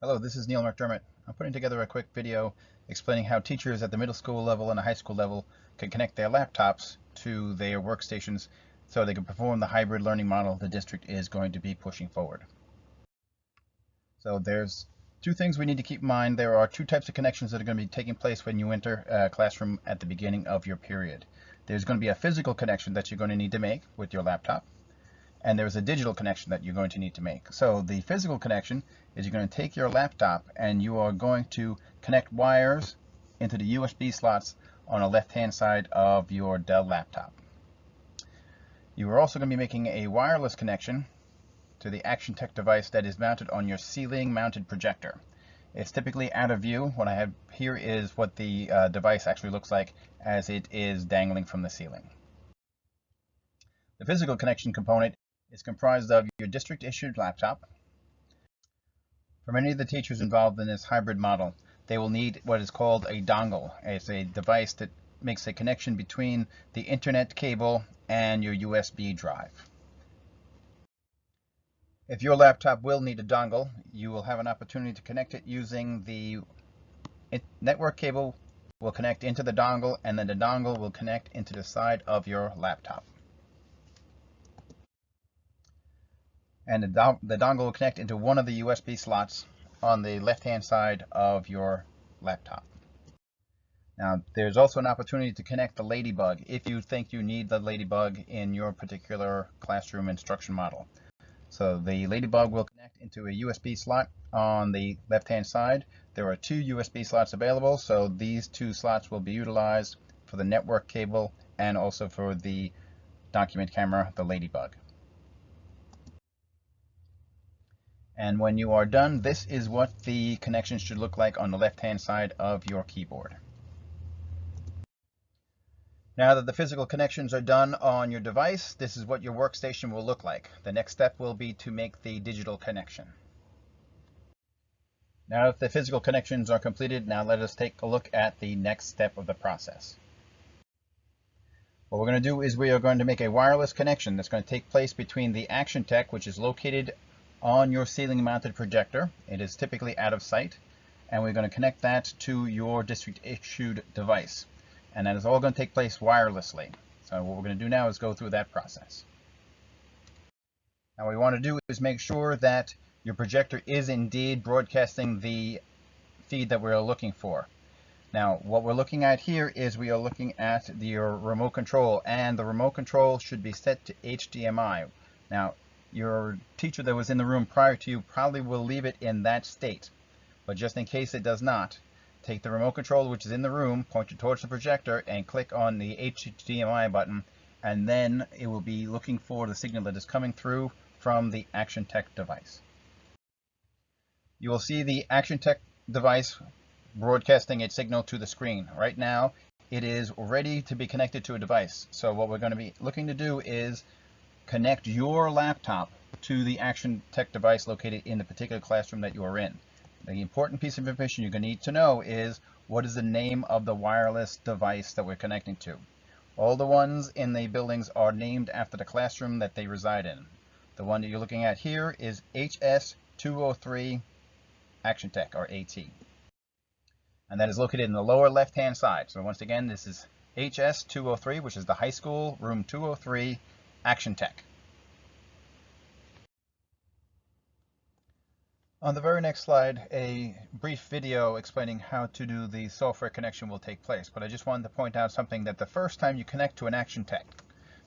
Hello, this is Neil McDermott. I'm putting together a quick video explaining how teachers at the middle school level and the high school level can connect their laptops to their workstations so they can perform the hybrid learning model the district is going to be pushing forward. So there's two things we need to keep in mind. There are two types of connections that are going to be taking place when you enter a classroom at the beginning of your period. There's going to be a physical connection that you're going to need to make with your laptop, and there's a digital connection that you're going to need to make. So the physical connection is you're going to take your laptop and you are going to connect wires into the USB slots on the left-hand side of your Dell laptop. You are also going to be making a wireless connection to the ActionTech device that is mounted on your ceiling mounted projector. It's typically out of view. What I have here is what the device actually looks like as it is dangling from the ceiling. The physical connection component is comprised of your district issued laptop. For many of the teachers involved in this hybrid model, they will need what is called a dongle. It's a device that makes a connection between the internet cable and your USB drive. If your laptop will need a dongle, you will have an opportunity to connect it using the network cable will connect into the dongle, and then the dongle will connect into the side of your laptop. And the dongle will connect into one of the USB slots on the left-hand side of your laptop. Now, there's also an opportunity to connect the Ladybug if you think you need the Ladybug in your particular classroom instruction model. So the Ladybug will connect into a USB slot on the left-hand side. There are two USB slots available, so these two slots will be utilized for the network cable and also for the document camera, the Ladybug. And when you are done, this is what the connection should look like on the left-hand side of your keyboard. Now that the physical connections are done on your device, this is what your workstation will look like. The next step will be to make the digital connection. Now that the physical connections are completed, now let us take a look at the next step of the process. What we're going to do is we are going to make a wireless connection that's going to take place between the ActionTech, which is located on your ceiling mounted projector. It is typically out of sight, and we're going to connect that to your district issued device, and that is all going to take place wirelessly. So what we're going to do now is go through that process. Now what we want to do is make sure that your projector is indeed broadcasting the feed that we're looking for. Now what we're looking at here is we are looking at your remote control, and the remote control should be set to HDMI. Now your teacher that was in the room prior to you probably will leave it in that state, but just in case it does not, take the remote control which is in the room, point it towards the projector, and click on the HDMI button, and then it will be looking for the signal that is coming through from the ActionTech device. You will see the ActionTech device broadcasting its signal to the screen. Right now it is ready to be connected to a device, so what we're going to be looking to do is connect your laptop to the ActionTech device located in the particular classroom that you are in. The important piece of information you're going to need to know is what is the name of the wireless device that we're connecting to. All the ones in the buildings are named after the classroom that they reside in. The one that you're looking at here is HS203 ActionTech, or AT. And that is located in the lower left-hand side. So once again, this is HS203, which is the high school, room 203, ActionTech. On the very next slide, a brief video explaining how to do the software connection will take place. But I just wanted to point out something, that the first time you connect to an ActionTech,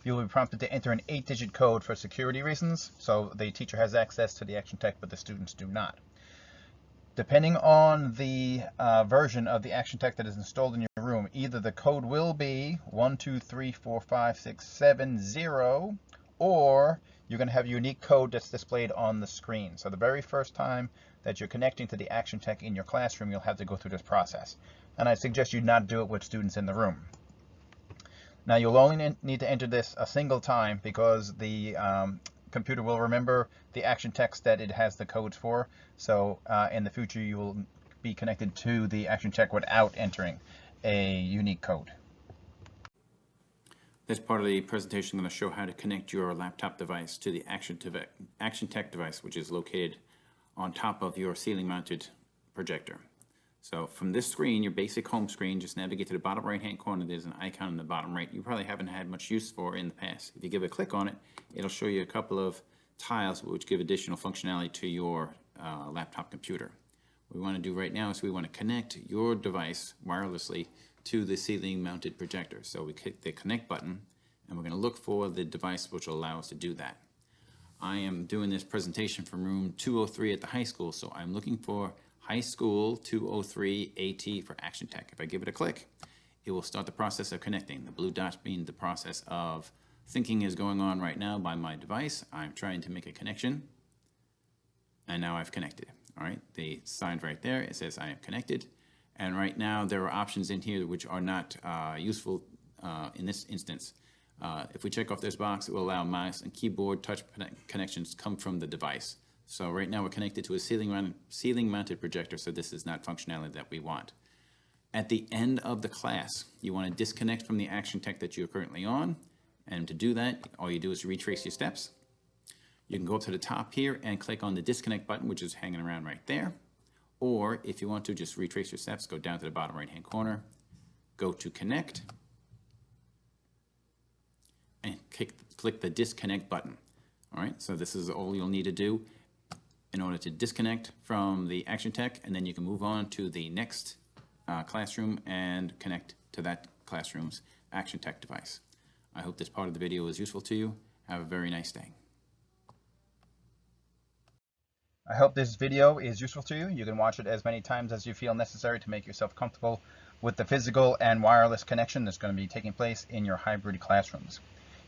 you will be prompted to enter an 8-digit code for security reasons. So the teacher has access to the ActionTech, but the students do not. Depending on the version of the ActionTech that is installed in your room, either the code will be 1234567 or you're going to have a unique code that's displayed on the screen. So the very first time that you're connecting to the ActionTech in your classroom, you'll have to go through this process. And I suggest you not do it with students in the room. Now you'll only need to enter this a single time because the computer will remember the ActionTech that it has the codes for. So in the future you will be connected to the ActionTech without entering a unique code. This part of the presentation, I'm going to show how to connect your laptop device to the ActionTech device, which is located on top of your ceiling mounted projector. So from this screen, your basic home screen, just navigate to the bottom right hand corner. There's an icon in the bottom right you probably haven't had much use for in the past. If you give a click on it, it'll show you a couple of tiles which give additional functionality to your laptop computer. What we want to do right now is we want to connect your device wirelessly to the ceiling mounted projector. So we click the connect button and we're going to look for the device which will allow us to do that. I am doing this presentation from room 203 at the high school, so I'm looking for High School 203 AT for Action Tech. If I give it a click, it will start the process of connecting. The blue dots being the process of thinking is going on right now by my device. I'm trying to make a connection, and now I've connected. All right, the sign right there, it says I am connected. And right now there are options in here which are not useful in this instance. If we check off this box, it will allow mouse and keyboard touch connections come from the device. So right now we're connected to a ceiling mounted projector, so this is not functionality that we want. At the end of the class, you want to disconnect from the Action Tech that you're currently on, and to do that, all you do is retrace your steps. You can go up to the top here and click on the disconnect button, which is hanging around right there. Or if you want to just retrace your steps, go down to the bottom right hand corner, go to connect, and click the disconnect button. All right, so this is all you'll need to do in order to disconnect from the Action Tech, and then you can move on to the next classroom and connect to that classroom's Action Tech device. I hope this part of the video was useful to you. Have a very nice day. I hope this video is useful to you. You can watch it as many times as you feel necessary to make yourself comfortable with the physical and wireless connection that's going to be taking place in your hybrid classrooms.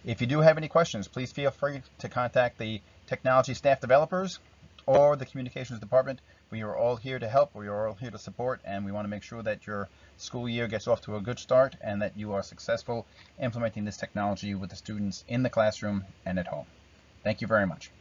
If you do have any questions, please feel free to contact the technology staff developers or the communications department. We are all here to help, we are all here to support, and we want to make sure that your school year gets off to a good start and that you are successful implementing this technology with the students in the classroom and at home. Thank you very much.